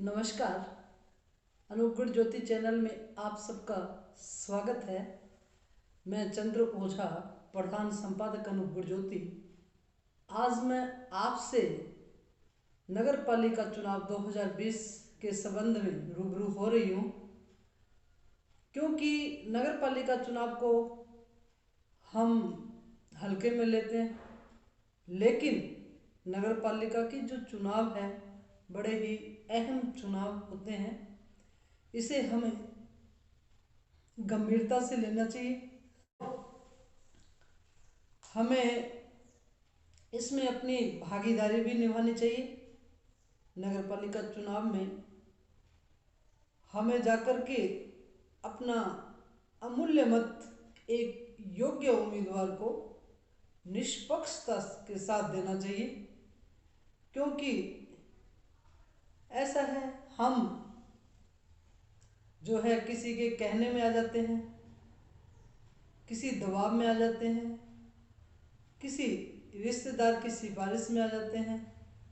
नमस्कार। अनुगुण ज्योति चैनल में आप सबका स्वागत है। मैं चंद्र ओझा, प्रधान संपादक अनुगुण ज्योति। आज मैं आपसे नगर पालिका चुनाव 2020 के संबंध में रूबरू हो रही हूँ, क्योंकि नगर पालिका चुनाव को हम हल्के में लेते हैं, लेकिन नगर पालिका की जो चुनाव है बड़े ही अहम चुनाव होते हैं। इसे हमें गंभीरता से लेना चाहिए। हमें इसमें अपनी भागीदारी भी निभानी चाहिए। नगर पालिका चुनाव में हमें जाकर के अपना अमूल्य मत एक योग्य उम्मीदवार को निष्पक्षता के साथ देना चाहिए, क्योंकि ऐसा है, हम जो है किसी के कहने में आ जाते हैं, किसी दबाव में आ जाते हैं, किसी रिश्तेदार की सिफारिश में आ जाते हैं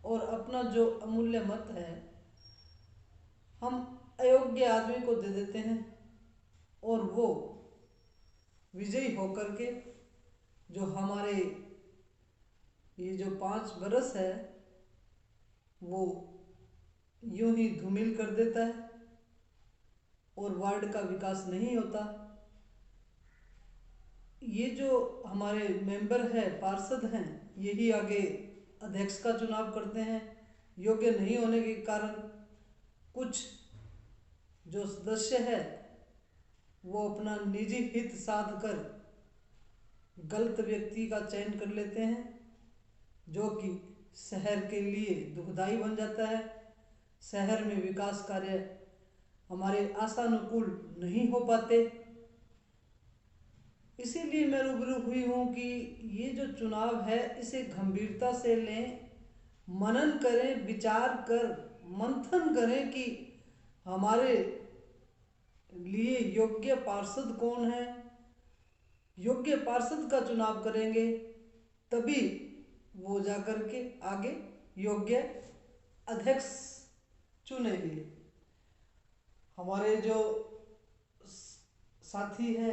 और अपना जो अमूल्य मत है हम अयोग्य आदमी को दे देते हैं और वो विजयी होकर के जो हमारे ये जो 5 बरस है वो यूं ही धूमिल कर देता है और वार्ड का विकास नहीं होता। ये जो हमारे मेंबर हैं, पार्षद हैं, यही आगे अध्यक्ष का चुनाव करते हैं। योग्य नहीं होने के कारण कुछ जो सदस्य है वो अपना निजी हित साध कर गलत व्यक्ति का चयन कर लेते हैं, जो कि शहर के लिए दुखदाई बन जाता है। शहर में विकास कार्य हमारे आशानुकूल नहीं हो पाते। इसीलिए मैं रूबरू हुई हूँ कि ये जो चुनाव है इसे गंभीरता से लें, मनन करें, विचार कर मंथन करें कि हमारे लिए योग्य पार्षद कौन है। योग्य पार्षद का चुनाव करेंगे तभी वो जाकर के आगे योग्य अध्यक्ष चुनेंगे। हमारे जो साथी है,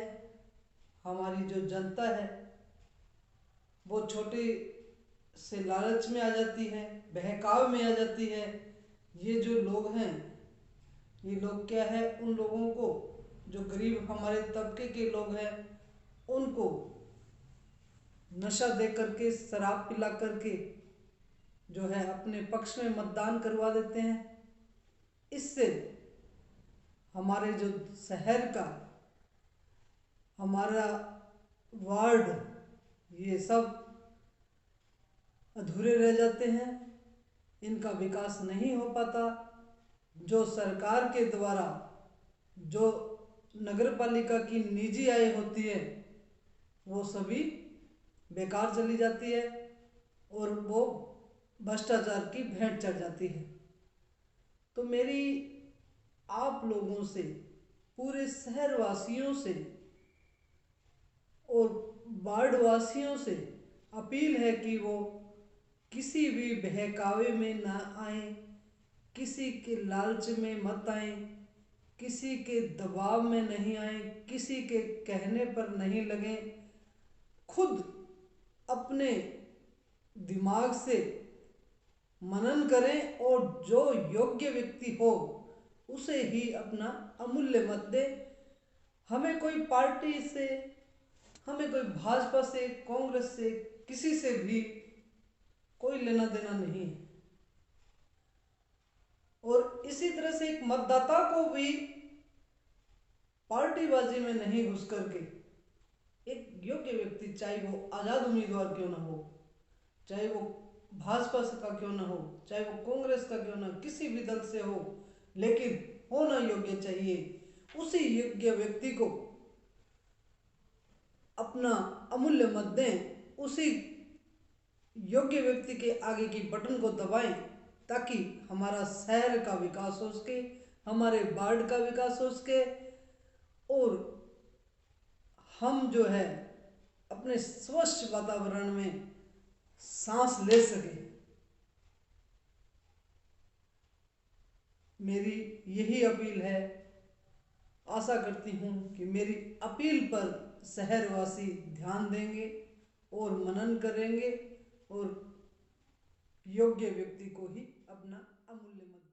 हमारी जो जनता है, वो छोटे से लालच में आ जाती है, बहकाव में आ जाती है। ये जो लोग हैं, ये लोग क्या है, उन लोगों को जो गरीब हमारे तबके के लोग हैं उनको नशा दे करके, शराब पिला करके जो है अपने पक्ष में मतदान करवा देते हैं। इससे हमारे जो शहर का, हमारा वार्ड, ये सब अधूरे रह जाते हैं, इनका विकास नहीं हो पाता। जो सरकार के द्वारा जो नगर पालिका की निजी आय होती है वो सभी बेकार चली जाती है और वो भ्रष्टाचार की भेंट चढ़ जाती है। तो मेरी आप लोगों से, पूरे शहरवासियों से और वार्ड वासियों से अपील है कि वो किसी भी बहकावे में ना आए, किसी के लालच में मत आए, किसी के दबाव में नहीं आए, किसी के कहने पर नहीं लगे। खुद अपने दिमाग से मनन करें और जो योग्य व्यक्ति हो उसे ही अपना अमूल्य मत दे। हमें कोई पार्टी से, हमें कोई भाजपा से, कांग्रेस से, किसी से भी कोई लेना देना नहीं है। और इसी तरह से एक मतदाता को भी पार्टीबाजी में नहीं घुस करके एक योग्य व्यक्ति, चाहे वो आज़ाद उम्मीदवार क्यों ना हो, चाहे वो भाजपा का क्यों ना हो, चाहे वो कांग्रेस का क्यों ना, किसी भी दल से हो, लेकिन होना योग्य चाहिए। उसी योग्य व्यक्ति को अपना अमूल्य मत दें, उसी योग्य व्यक्ति के आगे की बटन को दबाएं ताकि हमारा शहर का विकास हो सके, हमारे वार्ड का विकास हो सके और हम जो है अपने स्वच्छ वातावरण में सांस ले सके। मेरी यही अपील है। आशा करती हूँ कि मेरी अपील पर शहरवासी ध्यान देंगे और मनन करेंगे और योग्य व्यक्ति को ही अपना अमूल्य मत